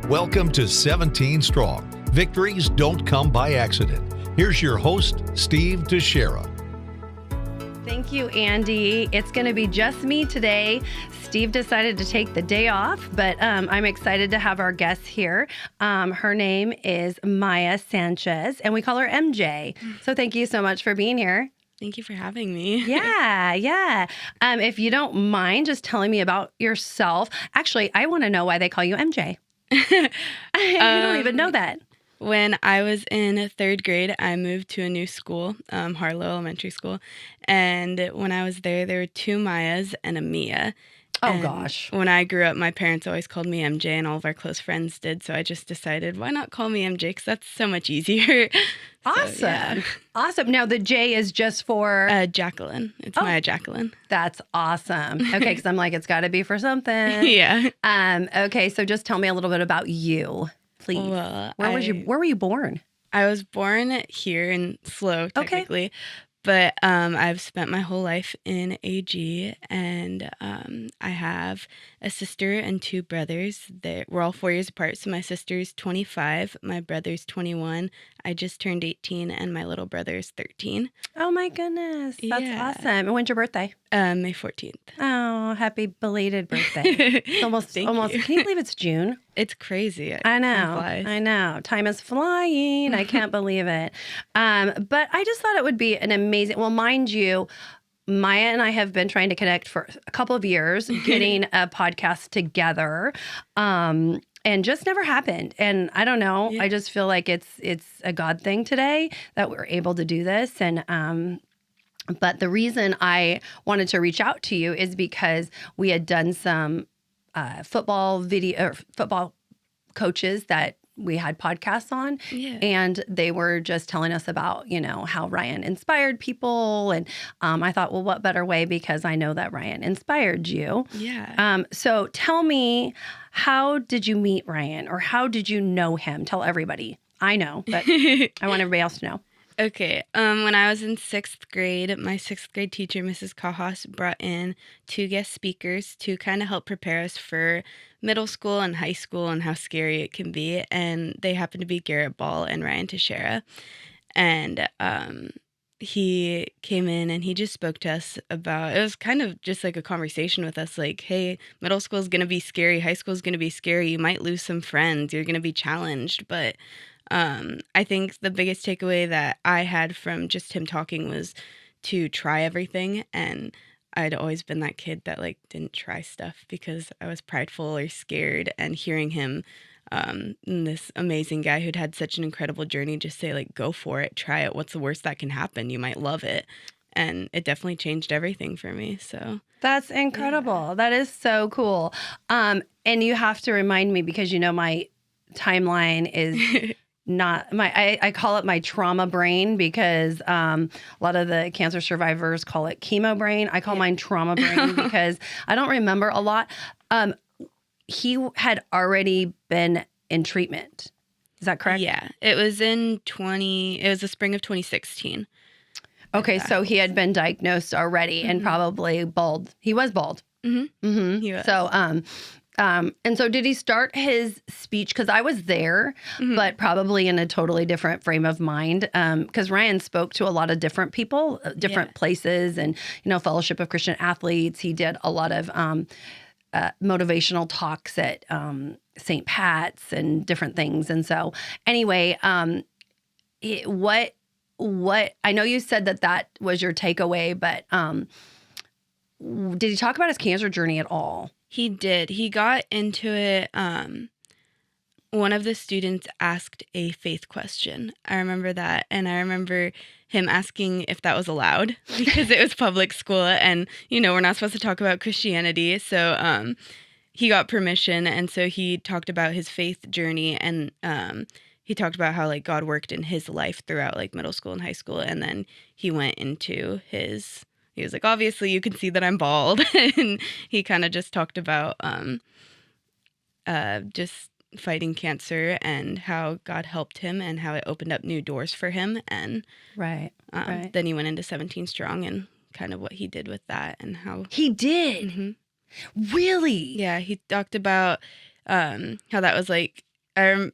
Welcome to 17 Strong. Victories don't come by accident. Here's your host, Steve Teixeira. Thank you, Andy. It's going to be just me today. Steve decided to take the day off, but I'm excited to have our guest here. Her name is Maia Sanchez, and we call her MJ. So thank you so much for being here. Thank you for having me. Yeah. If you don't mind just telling me about yourself. Actually, I want to know why they call you MJ. I don't even know that. When I was in third grade, I moved to a new school, Harlow Elementary School. And when I was there were two Maias and a Mia. Oh, and gosh. When I grew up, my parents always called me MJ, and all of our close friends did. So I just decided, why not call me MJ? Because that's so much easier. Awesome. So, yeah. Awesome. Now, the J is just for... Jacqueline. It's Maia Jacqueline. That's awesome. Okay, because I'm like, it's got to be for something. Yeah. Okay, so just tell me a little bit about you, please. Well, Where were you born? I was born here in SLO, technically. Okay. But I've spent my whole life in AG, and I have a sister and two brothers. We're all 4 years apart, so my sister's 25, my brother's 21, I just turned 18, and my little brother's 13. Oh, my goodness. That's awesome. And when's your birthday? May 14th. Oh, happy belated birthday. It's almost. Can you believe it's June? It's crazy. I know. Time is flying. I can't believe it. But I just thought it would be an amazing, well, mind you, Maia and I have been trying to connect for a couple of years, getting a podcast together. And just never happened. And I don't know. Yeah. I just feel like it's a God thing today that we're able to do this. And but the reason I wanted to reach out to you is because we had done some football coaches that we had podcasts on, and they were just telling us about, how Ryan inspired people. And I thought, well, what better way? Because I know that Ryan inspired you. Yeah. So tell me, how did you meet Ryan, or how did you know him? Tell everybody. I know, but I want everybody else to know. Okay. When I was in sixth grade, my sixth grade teacher, Mrs. Cajas, brought in two guest speakers to kind of help prepare us for middle school and high school and how scary it can be. And they happened to be Garrett Ball and Ryan Teixeira. And he came in and he just spoke to us about, it was kind of just like a conversation with us, like, hey, middle school is going to be scary. High school is going to be scary. You might lose some friends. You're going to be challenged. But I think the biggest takeaway that I had from just him talking was to try everything. And I'd always been that kid that didn't try stuff because I was prideful or scared. And hearing him, this amazing guy who'd had such an incredible journey, just say go for it, try it. What's the worst that can happen? You might love it. And it definitely changed everything for me. So that's incredible. Yeah. That is so cool. And you have to remind me, because my timeline is not I call it my trauma brain, because a lot of the cancer survivors call it chemo brain. I call mine trauma brain because I don't remember a lot. He had already been in treatment. Is that correct? Yeah. It was the spring of 2016. Okay, so he had been diagnosed already and probably bald. He was bald. Mm-hmm. Mm-hmm. He was. So and so did he start his speech? Because I was there, but probably in a totally different frame of mind. Because Ryan spoke to a lot of different people, different places, and, Fellowship of Christian Athletes. He did a lot of motivational talks at St. Pat's and different things. And so anyway, what I know you said that was your takeaway, but did he talk about his cancer journey at all? He did. He got into it. One of the students asked a faith question. I remember that. And I remember him asking if that was allowed because it was public school and, we're not supposed to talk about Christianity. So he got permission. And so he talked about his faith journey, and he talked about how God worked in his life throughout middle school and high school. And then he went into he was like, obviously you can see that I'm bald. And he kind of just talked about just fighting cancer and how God helped him and how it opened up new doors for him. And then he went into 17 Strong and kind of what he did with that and how... He did? Mm-hmm. Really? Yeah, he talked about how that was I'm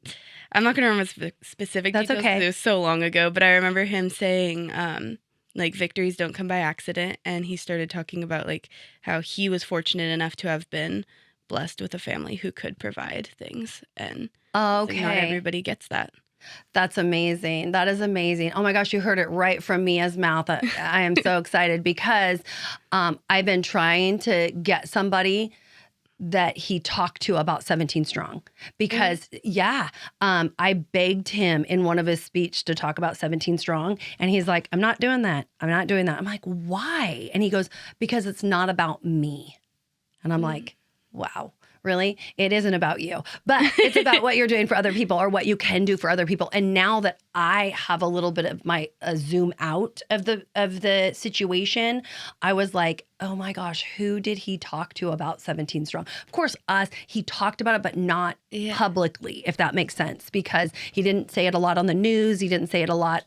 not going to remember specific That's details okay. 'cause it was so long ago, but I remember him saying, like, victories don't come by accident. And he started talking about, like, how he was fortunate enough to have been blessed with a family who could provide things. And like, not Okay. everybody gets that. That's amazing. That is amazing. Oh my gosh, you heard it right from Mia's mouth. I am so excited because I've been trying to get somebody that he talked to about 17 Strong because, I begged him in one of his speech to talk about 17 Strong. And he's like, I'm not doing that. I'm not doing that. I'm like, why? And he goes, because it's not about me. And I'm like, wow, really? It isn't about you, but it's about what you're doing for other people or what you can do for other people. And now that I have a little bit of my zoom out of the situation, I was like, oh my gosh, who did he talk to about 17 Strong? Of course, us. He talked about it, but not publicly, if that makes sense, because he didn't say it a lot on the news. He didn't say it a lot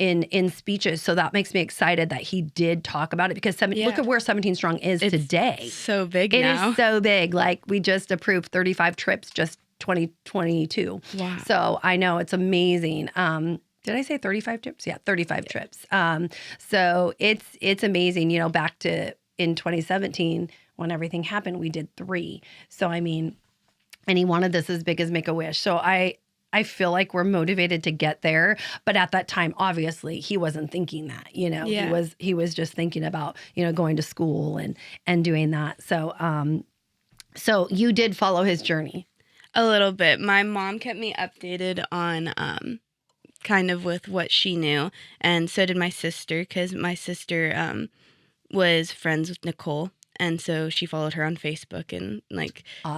in speeches. So that makes me excited that he did talk about it because look at where 17 Strong is today. So big It now. is so big. Like we just approved 35 trips just 2022. Wow. So I know it's amazing. Did I say 35 trips? Yeah, 35 trips. So it's amazing. You know, back to in 2017 when everything happened, we did 3. So I mean, and he wanted this as big as Make-A-Wish. So I feel like we're motivated to get there, but at that time, obviously, he wasn't thinking that. You know, he was just thinking about going to school and doing that. So so you did follow his journey a little bit. My mom kept me updated on kind of with what she knew, and so did my sister because my sister was friends with Nicole. And so she followed her on Facebook and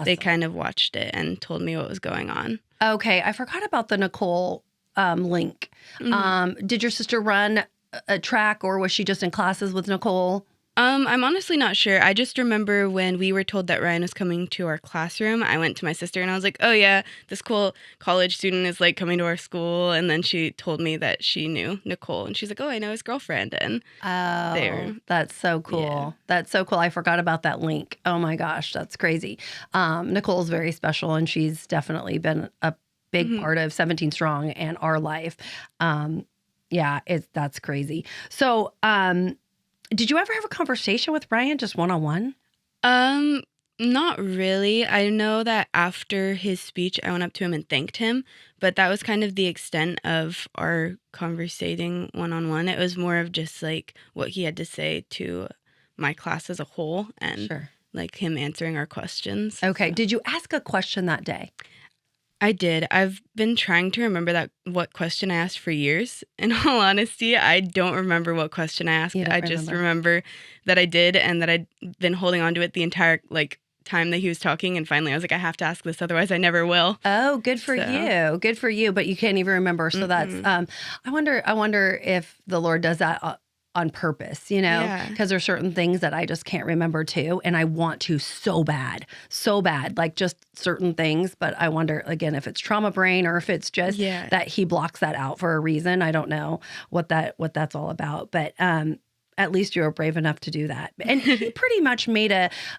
they kind of watched it and told me what was going on. Okay. I forgot about the Nicole link. Mm-hmm. Did your sister run a track or was she just in classes with Nicole? I'm honestly not sure. I just remember when we were told that Ryan was coming to our classroom, I went to my sister and I was like, oh yeah, this cool college student is coming to our school. And then she told me that she knew Nicole and she's like, oh, I know his girlfriend. And that's so cool. Yeah. That's so cool. I forgot about that link. Oh my gosh, that's crazy. Nicole's very special and she's definitely been a big part of 17 Strong and our life. That's crazy. So, did you ever have a conversation with Ryan just one-on-one? Not really. I know that after his speech, I went up to him and thanked him, but that was kind of the extent of our conversating one-on-one. It was more of just what he had to say to my class as a whole and him answering our questions. Okay. So. Did you ask a question that day? I did. I've been trying to remember what question I asked for years. In all honesty, I don't remember what question I asked. I just remember that I did and that I'd been holding on to it the entire time that he was talking. And finally, I was like, I have to ask this, otherwise I never will. Oh, good for you. Good for you. But you can't even remember. So that's. I wonder if the Lord does that on purpose, because there's certain things that I just can't remember too. And I want to so bad, just certain things. But I wonder, again, if it's trauma brain or if it's just that he blocks that out for a reason. I don't know what that's all about. But at least you were brave enough to do that. And he pretty much made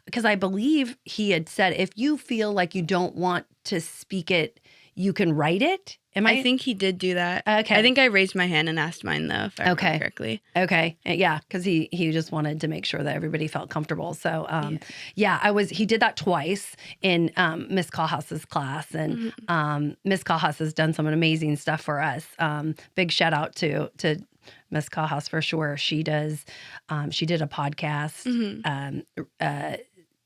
because I believe he had said, if you feel like you don't want to speak it, you can write it. I think he did do that. Okay. I think I raised my hand and asked mine, though, if I remember correctly. Okay. Yeah, because he just wanted to make sure that everybody felt comfortable. So, he did that twice in Miss Cajas's class. And Miss Cajas has done some amazing stuff for us. Big shout out to Miss Cajas for sure. She does. She did a podcast.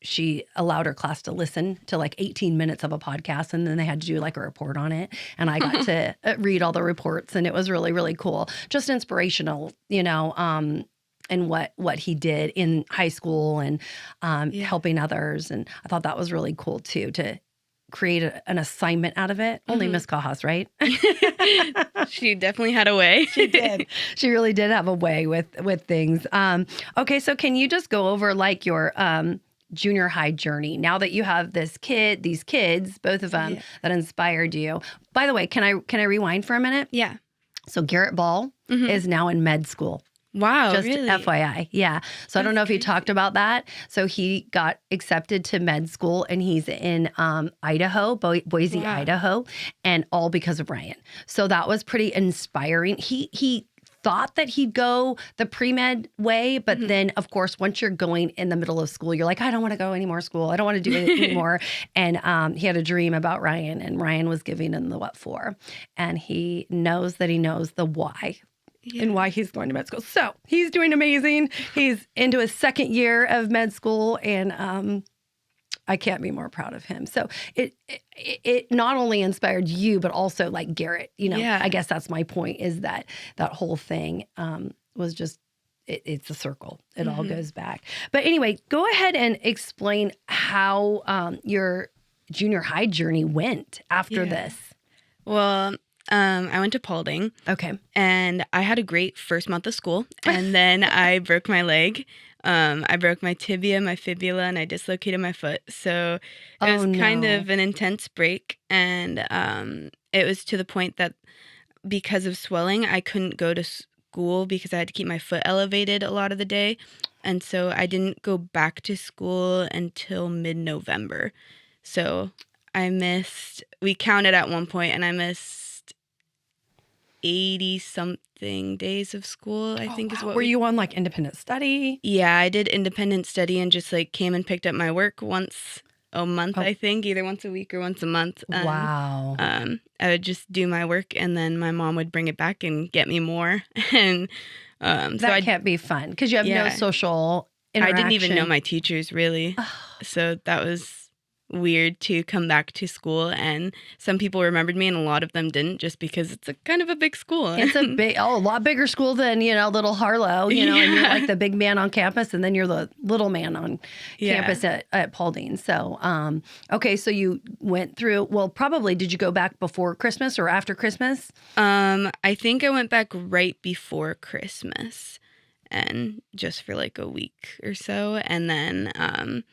She allowed her class to listen to 18 minutes of a podcast, and then they had to do a report on it. And I got to read all the reports, and it was really, really cool. Just inspirational, and what he did in high school and helping others. And I thought that was really cool too, to create an assignment out of it. Only Miss Cajas, right? She definitely had a way. She did. She really did have a way with things. Okay, so can you just go over your junior high journey now that you have these kids, both of them that inspired you? By the way, can I rewind for a minute? Yeah. So Garrett Ball is now in med school. Wow, Just really? FYI. Yeah. So I don't know if he That's talked about that. So he got accepted to med school and he's in Idaho, Boise, Wow. Idaho, and all because of Ryan. So that was pretty inspiring. He thought that he'd go the pre-med way, but then of course, once you're going in the middle of school, you're like, I don't want to go any more school. I don't want to do it anymore. And he had a dream about Ryan, and Ryan was giving him the what for. And he knows that he knows the why. Yeah. And why he's going to med school. So he's doing amazing. He's into his second year of med school, and I can't be more proud of him. So it not only inspired you, but also like Garrett. Yeah. I guess that's my point, is that whole thing was just it's a circle. It all goes back. But anyway, go ahead and explain how your junior high journey went after this. Well, I went to Paulding. Okay. And I had a great first month of school. And then I broke my leg. I broke my tibia, my fibula, and I dislocated my foot. So it was kind of an intense break. And it was to the point that because of swelling, I couldn't go to school because I had to keep my foot elevated a lot of the day. And so I didn't go back to school until mid-November. So we counted at one point, and I missed 80-something days of school, I think is what Were you on like independent study? Yeah, I did independent study and just like came and picked up my work once a month, I think, either once a week or once a month. And, Wow. I would just do my work, and then my mom would bring it back and get me more. And that can't be fun because you have no social interaction. I didn't even know my teachers, really. So that was weird to come back to school, and some people remembered me and a lot of them didn't, just because it's a kind of a big school. It's a lot bigger school than little Harlow, and you're like the big man on campus, and then you're the little man on campus at Paulding. So okay, so you went through, well, probably did you go back before Christmas or after Christmas? I think I went back right before Christmas, and just for like a week or so, and then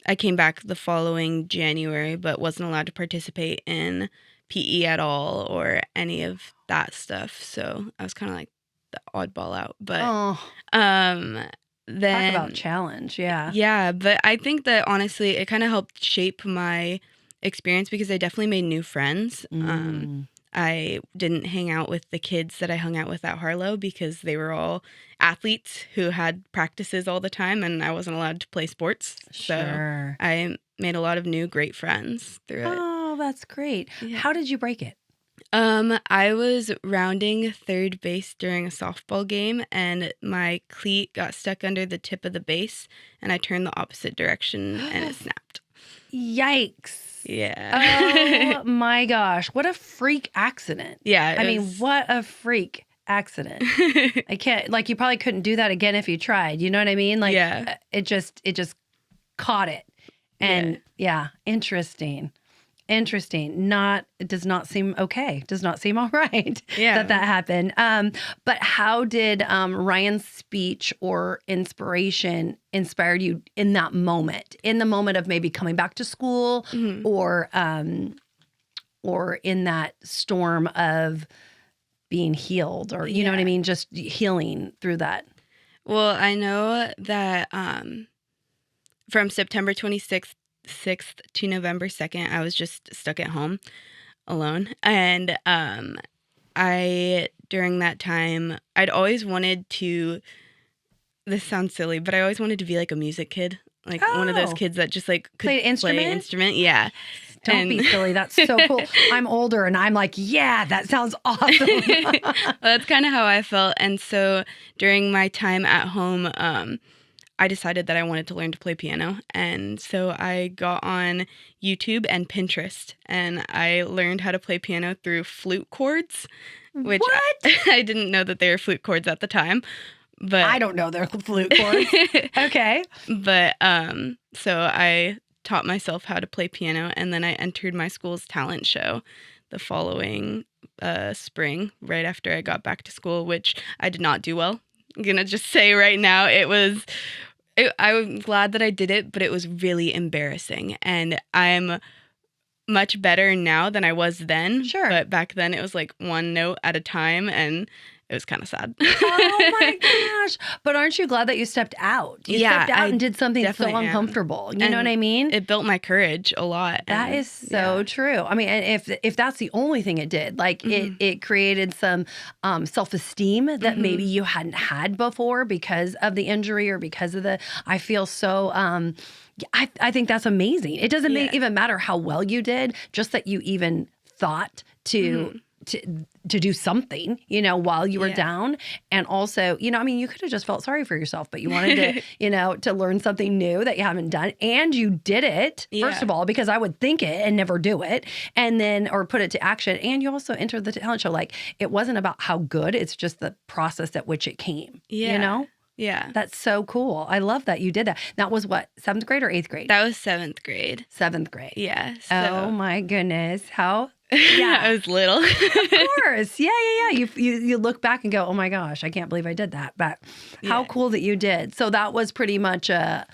I came back the following January, but wasn't allowed to participate in PE at all or any of that stuff. So I was kind of like the oddball out. But then talk about challenge, yeah. Yeah, but I think that honestly, it kind of helped shape my experience because I definitely made new friends. I didn't hang out with the kids that I hung out with at Harlow because they were all athletes who had practices all the time, and I wasn't allowed to play sports. Sure. So I made a lot of new great friends through it. Oh, that's great. Yeah. How did you break it? I was rounding third base during a softball game, and my cleat got stuck under the tip of the base, and I turned the opposite direction, and it snapped. Yikes. Yeah. Oh my gosh. What a freak accident. Yeah. I mean, what a freak accident. I can't, like, you probably couldn't do that again if you tried. You know what I mean? Like, it just caught it. And interesting. It does not seem okay. Does not seem all right that happened. But how did Ryan's speech or inspiration inspired you in that moment? In the moment of maybe coming back to school, or in that storm of being healed, or you know what I mean, just healing through that. Well, I know that from September 26th to November 2nd, I was just stuck at home alone. And during that time, I'd always wanted to, this sounds silly, but I always wanted to be like a music kid. Like one of those kids that just like could play an instrument. Yeah. Don't be silly. That's so cool. I'm older and I'm like, yeah, that sounds awesome. Well, that's kind of how I felt. And so during my time at home, I decided that I wanted to learn to play piano. And so I got on YouTube and Pinterest, and I learned how to play piano through flute chords, which I didn't know that they were flute chords at the time. But I don't know they're flute chords. Okay. But so I taught myself how to play piano, and then I entered my school's talent show the following spring, right after I got back to school, which I did not do well. I'm going to just say right now, I'm glad that I did it, but it was really embarrassing. And I'm much better now than I was then. Sure. But back then it was like one note at a time, and it was kind of sad. Oh my gosh. But aren't you glad that you stepped out? You stepped out and did something so definitely am. uncomfortable. You know what I mean? It built my courage a lot. That is so true. I mean, and if that's the only thing it did, like it created some self-esteem that maybe you hadn't had before because of the injury or because of I feel so, I think that's amazing. It doesn't even matter how well you did, just that you even thought to do something, you know, while you were down. And also, you know, I mean, you could have just felt sorry for yourself, but you wanted to, you know, to learn something new that you haven't done. And you did it, first of all, because I would think it and never do it. And then, or put it to action. And you also entered the talent show. Like, it wasn't about how good, it's just the process at which it came, you know? Yeah. That's so cool. I love that you did that. That was what, 7th grade or 8th grade? That was 7th grade. 7th grade. Yeah. So. Oh my goodness. How? Yeah. I was little. Of course. Yeah. You look back and go, oh my gosh, I can't believe I did that. But how cool that you did. So that was pretty much a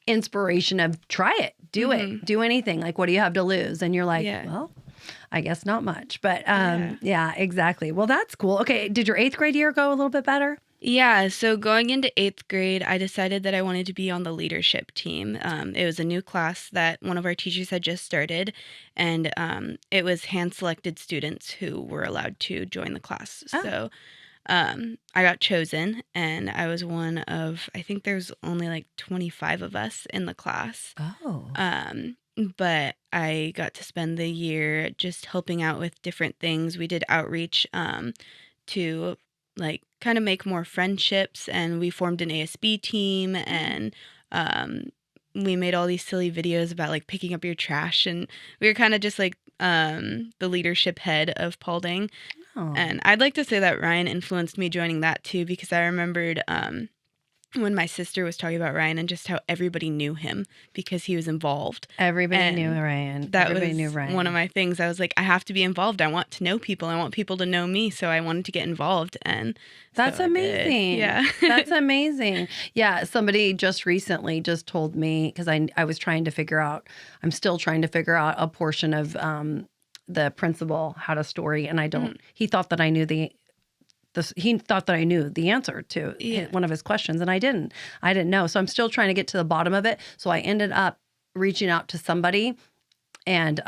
inspiration of try it, do it, do anything. Like, what do you have to lose? And you're like, well, I guess not much. But yeah, exactly. Well, that's cool. Okay. Did your 8th grade year go a little bit better? Yeah, so going into 8th grade, I decided that I wanted to be on the leadership team. It was a new class that one of our teachers had just started, and it was hand-selected students who were allowed to join the class. Oh. So I got chosen, and I was one of, I think there's only like 25 of us in the class. Oh. But I got to spend the year just helping out with different things. We did outreach to like kind of make more friendships, and we formed an ASB team, and we made all these silly videos about like picking up your trash, and we were kind of just like the leadership head of Paulding. Oh. And I'd like to say that Ryan influenced me joining that too, because I remembered when my sister was talking about Ryan and just how everybody knew him because he was involved. Everybody knew Ryan. Everybody knew Ryan. One of my things. I was like, I have to be involved. I want to know people. I want people to know me. So I wanted to get involved. And that's amazing. Yeah. That's amazing. Yeah. Somebody just recently just told me, because I was trying to figure out, I'm still trying to figure out a portion of the principal had a story, and I don't, he thought that I knew he thought that I knew the answer to one of his questions, and I didn't know. So I'm still trying to get to the bottom of it. So I ended up reaching out to somebody, and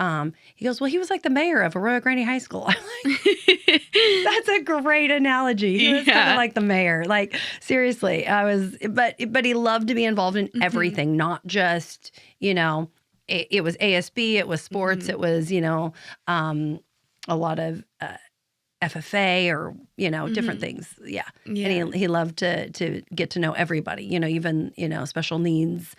he goes, well, he was like the mayor of Arroyo Grande High School. I'm like, that's a great analogy. He was kind of like the mayor. Like, seriously, but he loved to be involved in everything, not just, you know, it was ASB, it was sports, it was, you know, a lot of FFA or, you know, different things. Yeah. And he loved to get to know everybody, you know, even, you know, special needs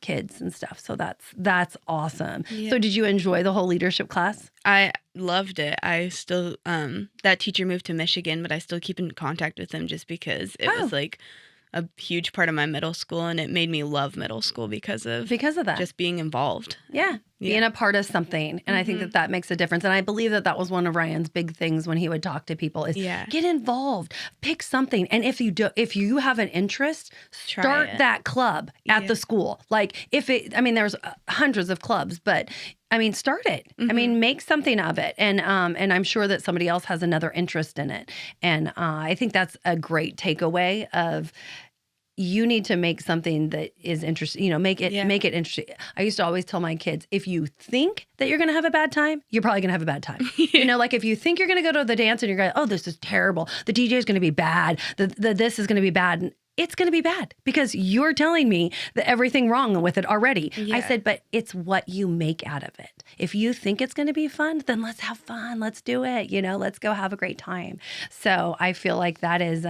kids and stuff. So that's awesome. Yeah. So did you enjoy the whole leadership class? I loved it. I still, that teacher moved to Michigan, but I still keep in contact with him just because it was like a huge part of my middle school, and it made me love middle school because of that, just being involved. Yeah. Being a part of something. And I think that makes a difference. And I believe that was one of Ryan's big things when he would talk to people is get involved, pick something. And if you have an interest, start that club at the school. Like there's hundreds of clubs, but I mean, start it. I mean, make something of it. And I'm sure that somebody else has another interest in it. And I think that's a great takeaway of, you need to make something that is interesting, you know, make it interesting. I used to always tell my kids, if you think that you're going to have a bad time, you're probably going to have a bad time. You know, like if you think you're going to go to the dance and you're going, oh, this is terrible. The DJ is going to be bad. This is going to be bad. And it's going to be bad because you're telling me that everything wrong with it already. Yeah. I said, but it's what you make out of it. If you think it's going to be fun, then let's have fun. Let's do it. You know, let's go have a great time. So I feel like that is,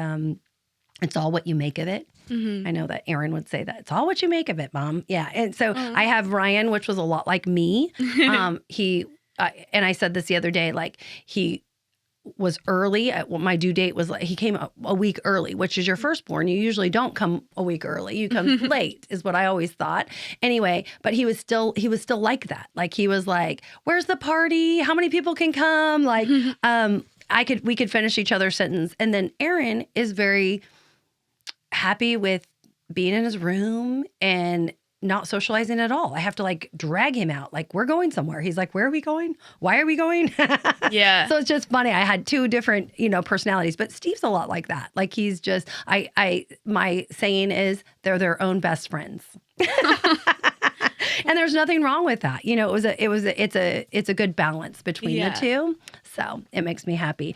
it's all what you make of it. I know that Aaron would say that. It's all what you make of it, Mom. Yeah. And so I have Ryan, which was a lot like me. And I said this the other day, like he was early. My due date was like, he came a week early, which is your firstborn. You usually don't come a week early. You come late is what I always thought. Anyway, but he was still like that. Like he was like, where's the party? How many people can come? Like, we could finish each other's sentence. And then Aaron is very happy with being in his room and not socializing at all. I have to like drag him out. Like, we're going somewhere. He's like, where are we going? Why are we going? Yeah. So it's just funny. I had two different, personalities, but Steve's a lot like that. Like, he's just, my saying is they're their own best friends. And there's nothing wrong with that. It's a good balance between the two. So it makes me happy.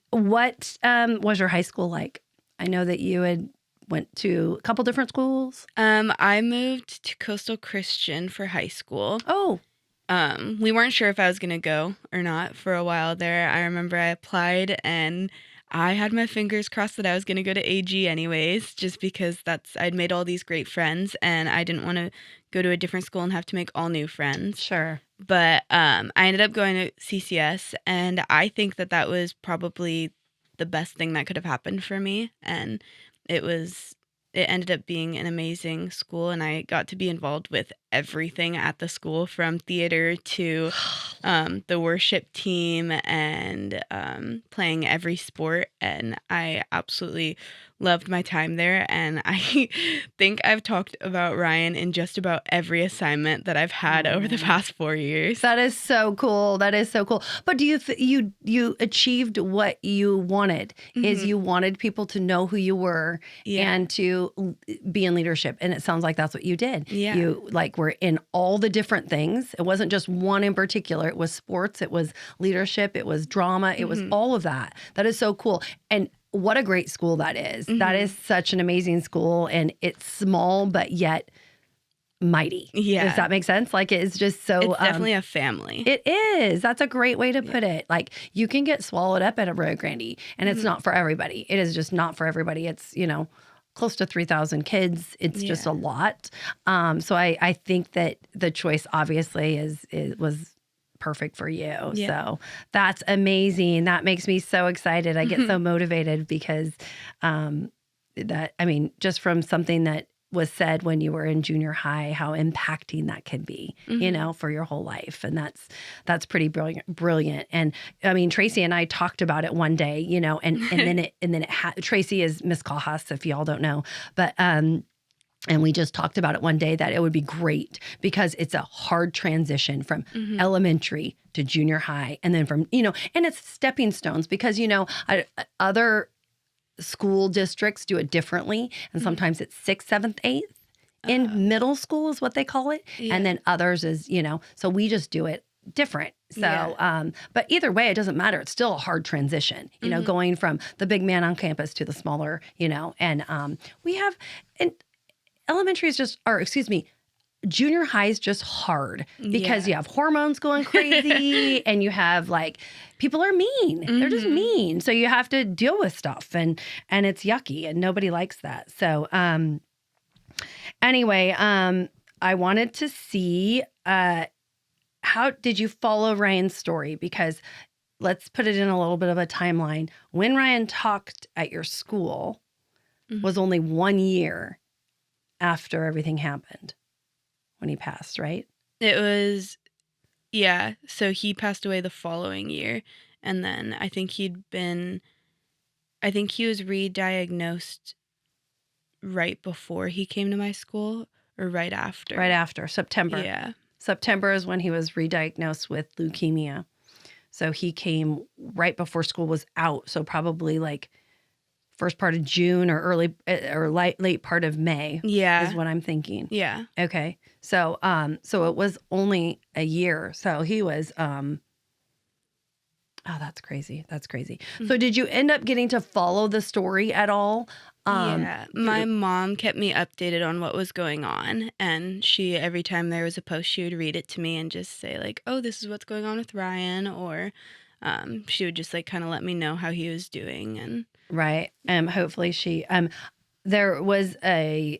What was your high school like? I know that you had went to a couple different schools. I moved to Coastal Christian for high school. Oh. We weren't sure if I was going to go or not for a while there. I remember I applied and I had my fingers crossed that I was going to go to AG anyways, just because I'd made all these great friends and I didn't want to go to a different school and have to make all new friends. Sure. But I ended up going to CCS, and I think that was probably the best thing that could have happened for me. And it ended up being an amazing school, and I got to be involved with everything at the school, from theater to the worship team and playing every sport. And I absolutely loved my time there. And I think I've talked about Ryan in just about every assignment that I've had over the past 4 years. That is so cool. That is so cool. But do you achieved what you wanted? Is you wanted people to know who you were and to be in leadership. And it sounds like that's what you did. Yeah. You were in all the different things. It wasn't just one in particular. It was sports. It was leadership. It was drama. It was all of that. That is so cool. And what a great school that is. That is such an amazing school, and it's small but yet mighty. Yeah. Does that make sense? Like, it's just so It's definitely a family. It is. That's a great way to put it. Like, you can get swallowed up at a Rio Grande, and it's not for everybody. It is just not for everybody. It's, close to 3,000 kids. It's just a lot. So I think that the choice obviously was perfect for you. Yeah. So that's amazing. That makes me so excited. I get so motivated because just from something that was said when you were in junior high, how impacting that can be, for your whole life. And that's pretty brilliant. And I mean, Traci and I talked about it one day, and then Traci is Miss Cajas, if y'all don't know, but, and we just talked about it one day that it would be great because it's a hard transition from elementary to junior high. And then from, and it's stepping stones because, other school districts do it differently. And sometimes it's 6th, 7th, 8th in middle school is what they call it. Yeah. And then others is, so we just do it different. So, but either way, it doesn't matter. It's still a hard transition, going from the big man on campus to the smaller, and we have, and elementary is junior high is just hard because you have hormones going crazy and you have people are mean. They're just mean. So you have to deal with stuff and it's yucky and nobody likes that. So anyway, I wanted to see how did you follow Ryan's story? Because let's put it in a little bit of a timeline. When Ryan talked at your school was only 1 year after everything happened. When he passed, right? It was, so he passed away the following year. And then I think he was re-diagnosed right before he came to my school or right after. Right after, September. Yeah. September is when he was re-diagnosed with leukemia. So he came right before school was out. So probably first part of June or late part of May. Yeah. Is what I'm thinking. Yeah. Okay. So so it was only a year. So he was that's crazy. That's crazy. So did you end up getting to follow the story at all? Yeah. My mom kept me updated on what was going on, and every time there was a post, she would read it to me and just say oh, this is what's going on with Ryan, or she would just kind of let me know how he was doing. And right. Hopefully she, there was a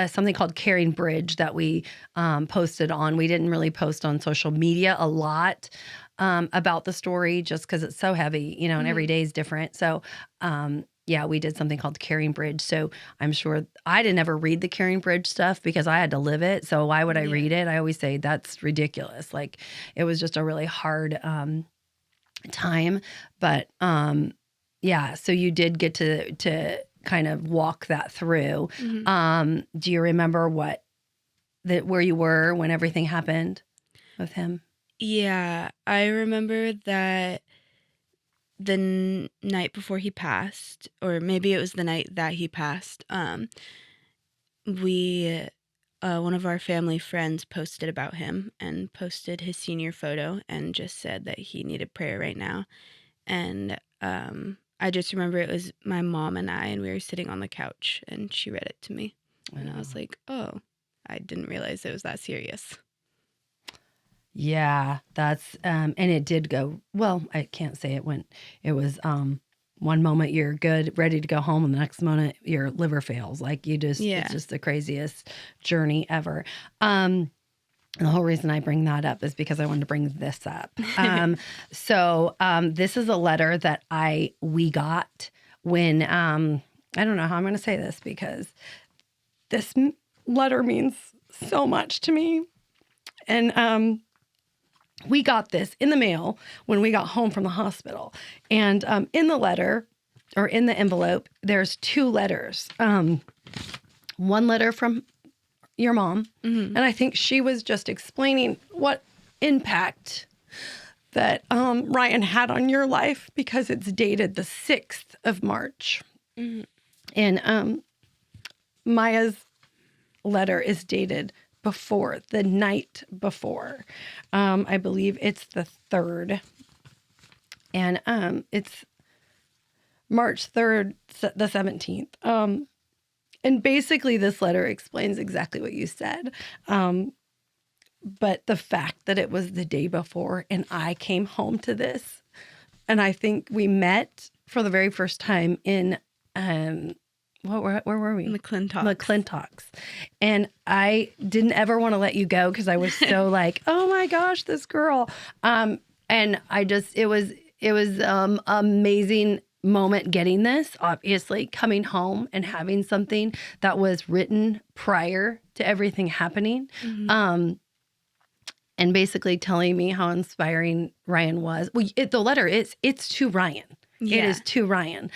something called Caring Bridge that we posted on. We didn't really post on social media a lot about the story just because it's so heavy, and every day is different. So, we did something called Caring Bridge. So I'm sure I didn't ever read the Caring Bridge stuff because I had to live it. So why would I read it? I always say that's ridiculous. It was just a really hard time, but so you did get to kind of walk that through. Do you remember what where you were when everything happened with him? Yeah, I remember that the night before he passed, or maybe it was the night that he passed, we one of our family friends posted about him and posted his senior photo and just said that he needed prayer right now. And I just remember it was my mom and I, and we were sitting on the couch, and she read it to me. And I was like, oh, I didn't realize it was that serious. Yeah, that's and it did go well. I can't say it was one moment you're good, ready to go home, and the next moment your liver fails. Like it's just the craziest journey ever. And the whole reason I bring that up is because I wanted to bring this up. So this is a letter that we got when I don't know how I'm going to say this, because this letter means so much to me. And we got this in the mail when we got home from the hospital. And in the letter, or in the envelope, there's 2 letters. One letter from your mom, and I think she was just explaining what impact that Ryan had on your life, because it's dated the 6th of March. And Maia's letter is dated before, the night before. I believe it's the 3rd. And it's March 3rd, the 17th. And basically this letter explains exactly what you said. But the fact that it was the day before and I came home to this, and I think we met for the very first time in where were we? McClintock's. And I didn't ever want to let you go because I was so like, oh my gosh, this girl. And I just, it was amazing moment getting this, obviously coming home and having something that was written prior to everything happening. And basically telling me how inspiring Ryan was. Well, the letter it's to Ryan. Yeah. It is to Ryan.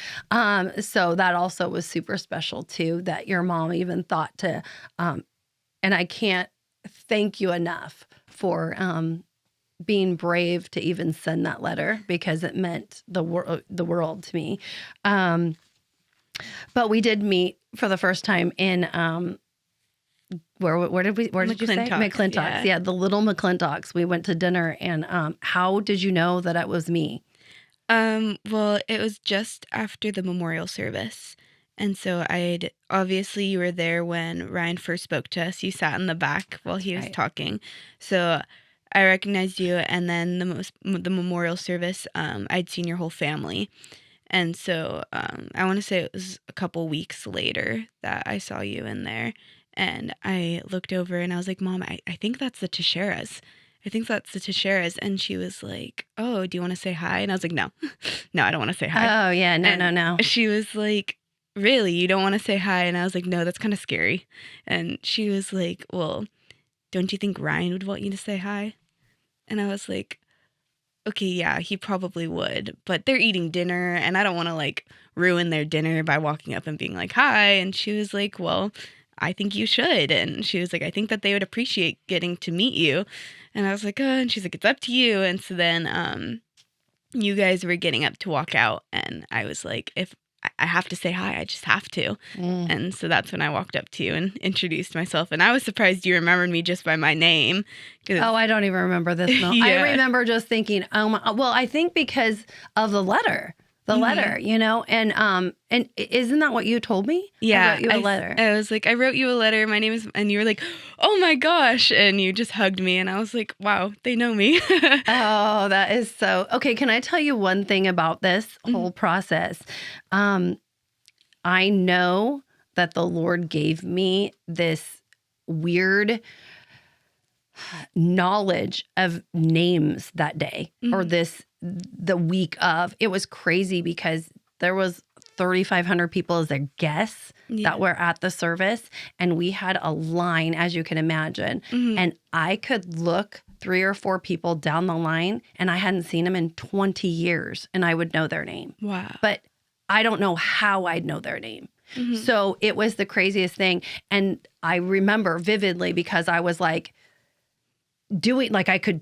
So that also was super special too, that your mom even thought to, and I can't thank you enough for being brave to even send that letter, because it meant the world to me. But we did meet for the first time in where did you say? McClintock's. Yeah, the little McClintock's. We went to dinner, and how did you know that it was me? Well, it was just after the memorial service. And so obviously you were there when Ryan first spoke to us. You sat in the back while he was talking. So I recognized you, and then the memorial service, I'd seen your whole family. And so I want to say it was a couple weeks later that I saw you in there. And I looked over and I was like, Mom, I think that's the Teixeiras. I think that's the Teixeiras. And she was like, oh, do you want to say hi? And I was like, no, I don't want to say hi. Oh, yeah, no. She was like, really? You don't want to say hi? And I was like, no, that's kind of scary. And she was like, well, don't you think Ryan would want you to say hi? And I was like, okay, yeah, he probably would. But they're eating dinner, and I don't want to like ruin their dinner by walking up and being like, hi. And she was like, well, I think you should. And she was like, I think that they would appreciate getting to meet you. And I was like, oh, and she's like, it's up to you. And so then you guys were getting up to walk out. And I was like, if I have to say hi, I just have to. And so that's when I walked up to you and introduced myself. And I was surprised you remembered me just by my name. Oh, I don't even remember this. No. Yeah. I remember just thinking, well, I think because of the letter. Letter, you know, and isn't that what you told me? Yeah, I wrote you a letter. I was like, I wrote you a letter. My name is, and you were like, oh my gosh, and you just hugged me, and I was like, wow, they know me. Oh, that is so okay. Can I tell you one thing about this whole process? I know that the Lord gave me this weird knowledge of names that day, or the week of. It was crazy because there was 3,500 people as their guests that were at the service, and we had a line, as you can imagine, and I could look 3 or 4 people down the line, and I hadn't seen them in 20 years, and I would know their name. Wow. But I don't know how I'd know their name. So it was the craziest thing. And I remember vividly because I was like doing, like I could,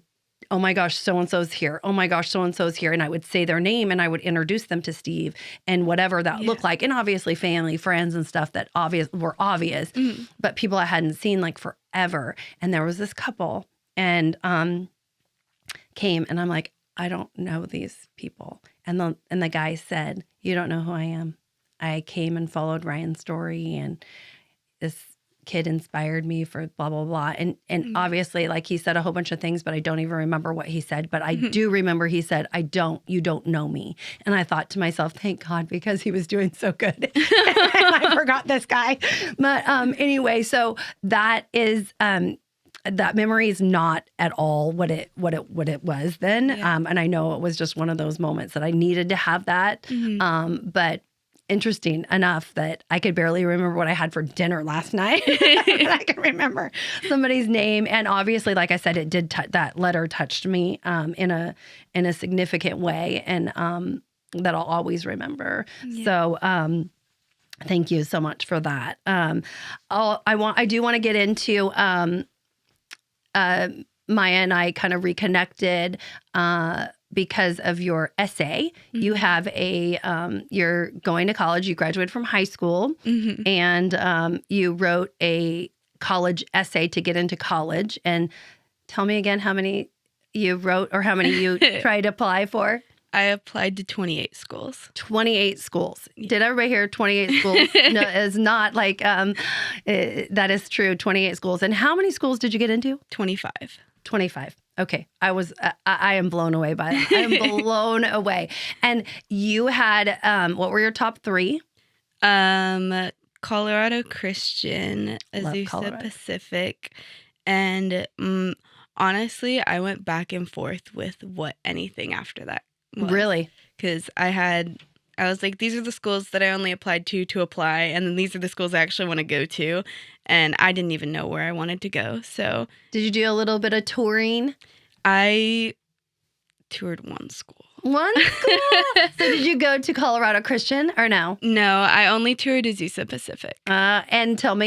oh my gosh, so-and-so's here. Oh my gosh, so-and-so's here. And I would say their name and I would introduce them to Steve and whatever that looked like. And obviously family, friends and stuff that were obvious, but people I hadn't seen like forever. And there was this couple and came and I'm like, I don't know these people. And the guy said, you don't know who I am. I came and followed Ryan's story and this kid inspired me for blah, blah, blah. And obviously, like he said a whole bunch of things, but I don't even remember what he said. But I do remember he said, you don't know me. And I thought to myself, thank God, because he was doing so good. And I forgot this guy. But anyway, so that is, that memory is not at all what it was then. And I know it was just one of those moments that I needed to have that. But interesting enough that I could barely remember what I had for dinner last night. I can remember somebody's name. And obviously, like I said, it did that letter touched me in a significant way. And that I'll always remember. So thank you so much for that. I do want to get into Maia and I kind of reconnected because of your essay. You have you're going to college, you graduated from high school, and you wrote a college essay to get into college. And tell me again how many you wrote or how many you tried to apply for. I applied to 28 schools. 28 schools. Did everybody hear 28 schools? No, it's not like, that is true, 28 schools. And how many schools did you get into? 25. 25. Okay. I am blown away by that. I am blown away. And you had, what were your top three? Colorado Christian, Azusa Pacific, and honestly, I went back and forth with what anything after that was. Really? Because I was like, these are the schools that I only applied to apply, and then these are the schools I actually want to go to, and I didn't even know where I wanted to go. So, did you do a little bit of touring? I toured one school. One school? So did you go to Colorado Christian or no? No, I only toured Azusa Pacific. And tell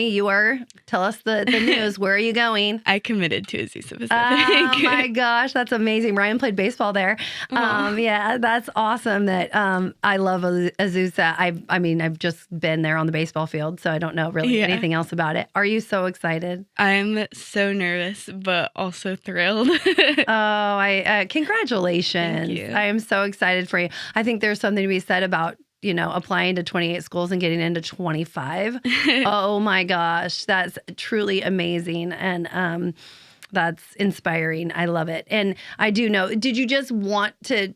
us the news. Where are you going? I committed to Azusa Pacific. Oh my gosh, that's amazing. Ryan played baseball there. Yeah, that's awesome that I love Azusa. I mean, I've just been there on the baseball field, so I don't know really anything else about it. Are you so excited? I'm so nervous, but also thrilled. Congratulations. Thank you. I am so excited for you. I think there's something to be said about, applying to 28 schools and getting into 25. Oh my gosh, that's truly amazing. And that's inspiring. I love it. And I do know, did you just want to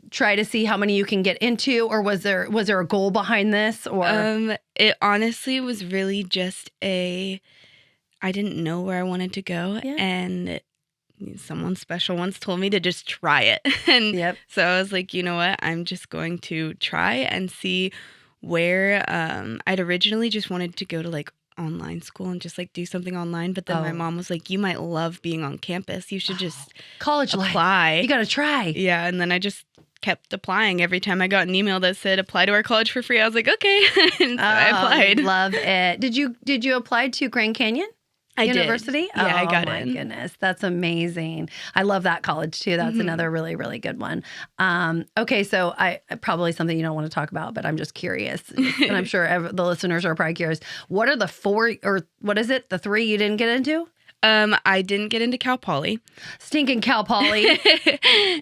try to see how many you can get into, or was there a goal behind this? Or it honestly was really just I didn't know where I wanted to go, and someone special once told me to just try it. And so I was like, you know what? I'm just going to try and see where I'd originally just wanted to go to like online school and just like do something online. But then my mom was like, you might love being on campus. You should just college apply. Life. You got to try. Yeah. And then I just kept applying. Every time I got an email that said apply to our college for free, I was like, okay. And so I applied. Love it. Did you apply to Grand Canyon University? Did. Yeah, I got in. Oh my goodness. That's amazing. I love that college too. That's another really, really good one. Okay. So probably something you don't want to talk about, but I'm just curious. And I'm sure the listeners are probably curious. What are the the three you didn't get into? I didn't get into Cal Poly. Stinking Cal Poly.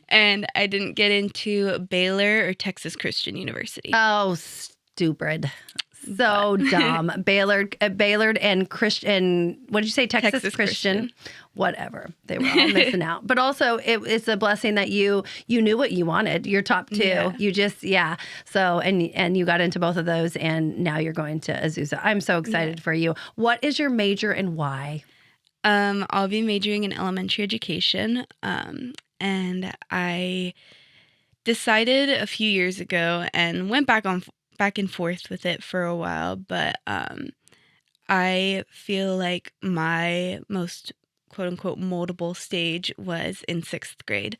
And I didn't get into Baylor or Texas Christian University. Oh, stupid. So dumb. Baylor and Christian, what did you say? Texas Christian. Whatever. They were all missing out. But also it's a blessing that you knew what you wanted. Your top two. Yeah. You just, So, and you got into both of those, and now you're going to Azusa. I'm so excited for you. What is your major and why? I'll be majoring in elementary education. And I decided a few years ago and went back and forth with it for a while, but I feel like my most quote-unquote moldable stage was in 6th grade,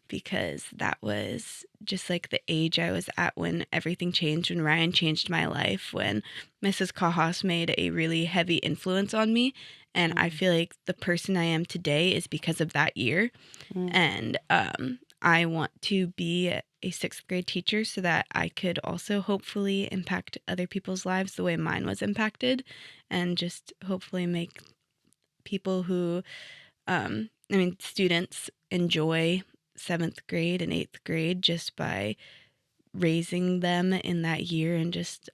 because that was just like the age I was at when everything changed, when Ryan changed my life, when Mrs. Cajas made a really heavy influence on me. And I feel like the person I am today is because of that year. And I want to be a sixth grade teacher so that I could also hopefully impact other people's lives the way mine was impacted, and just hopefully make people who, students enjoy 7th grade and 8th grade just by raising them in that year and just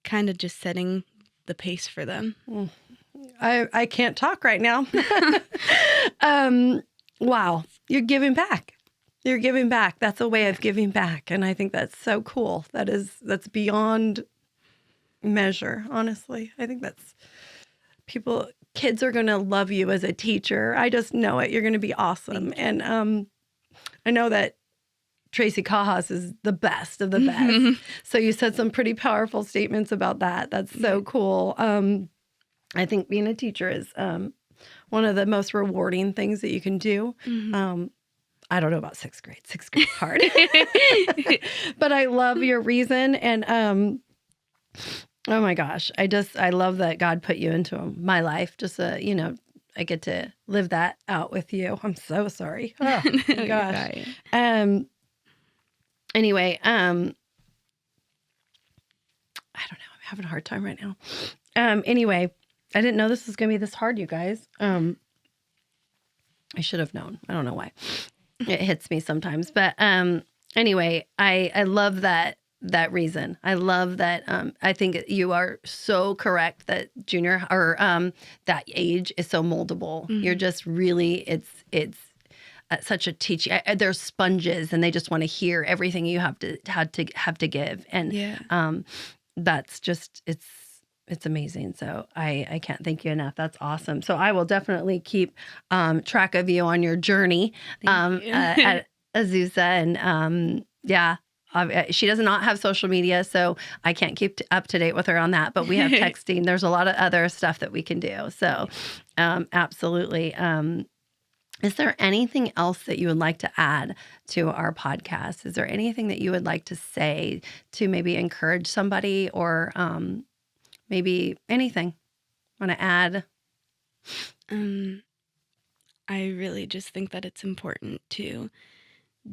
kind of just setting the pace for them. I can't talk right now. Wow. You're giving back. You're giving back. That's a way of giving back. And I think that's so cool. That's beyond measure, honestly. I think that's kids are going to love you as a teacher. I just know it. You're going to be awesome. And I know that Traci Cajas is the best of the best. So you said some pretty powerful statements about that. That's so cool. I think being a teacher is one of the most rewarding things that you can do. I don't know about 6th grade. 6th grade's hard. But I love your reason. And oh my gosh, I love that God put you into my life. Just, I get to live that out with you. I'm so sorry. Oh my gosh. Anyway, I don't know. I'm having a hard time right now. Anyway, I didn't know this was going to be this hard, you guys. I should have known. I don't know why. It hits me sometimes. But anyway, I love that reason. I love that. I think you are so correct that junior or that age is so moldable. You're just really, it's such a teaching. They're sponges and they just want to hear everything you have to give. And that's just, it's amazing. So I can't thank you enough. That's awesome. So I will definitely keep track of you on your journey at Azusa. And she does not have social media, so I can't keep up to date with her on that. But we have texting. There's a lot of other stuff that we can do. So absolutely. Is there anything else that you would like to add to our podcast? Is there anything that you would like to say to maybe encourage somebody or maybe anything? Want to add? I really just think that it's important to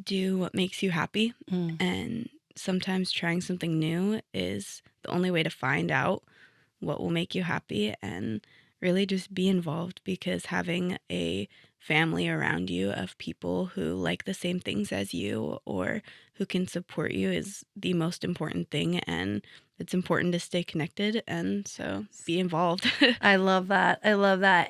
do what makes you happy. And sometimes trying something new is the only way to find out what will make you happy, and really just be involved, because having a family around you of people who like the same things as you or who can support you is the most important thing. And it's important to stay connected, and so be involved. I love that.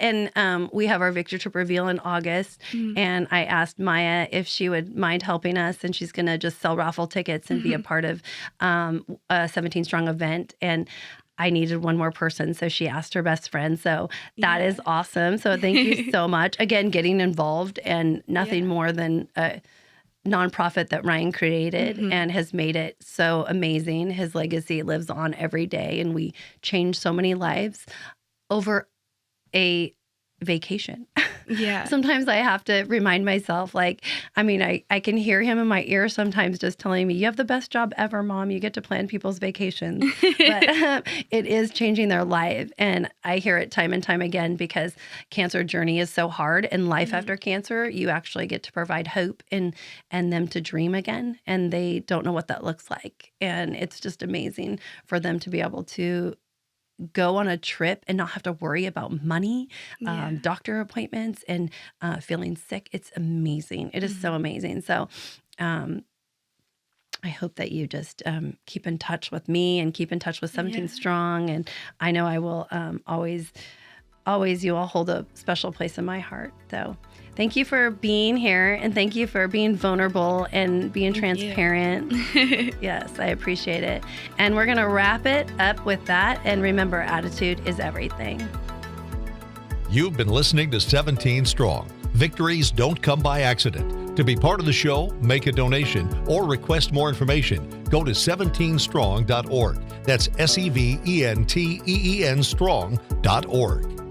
And we have our Victory Trip reveal in August, and I asked Maia if she would mind helping us, and she's going to just sell raffle tickets and be a part of a 17 Strong event. And I needed one more person, so she asked her best friend. So that is awesome. So thank you so much. Again, getting involved, and nothing more than a nonprofit that Ryan created and has made it so amazing. His legacy lives on every day, and we change so many lives over a vacation. Yeah. Sometimes I have to remind myself, I can hear him in my ear sometimes just telling me, you have the best job ever, Mom. You get to plan people's vacations. But it is changing their life. And I hear it time and time again, because cancer journey is so hard, and life after cancer, you actually get to provide hope and them to dream again. And they don't know what that looks like. And it's just amazing for them to be able to go on a trip and not have to worry about money, doctor appointments, and feeling sick. It's amazing. It is so amazing. So I hope that you just keep in touch with me and keep in touch with 17 Strong. And I know I will always, you all hold a special place in my heart. So thank you for being here, and thank you for being vulnerable and being transparent. Yes, I appreciate it. And we're going to wrap it up with that. And remember, attitude is everything. You've been listening to 17 Strong. Victories don't come by accident. To be part of the show, make a donation, or request more information, go to 17strong.org. That's SEVENTEEN strong.org.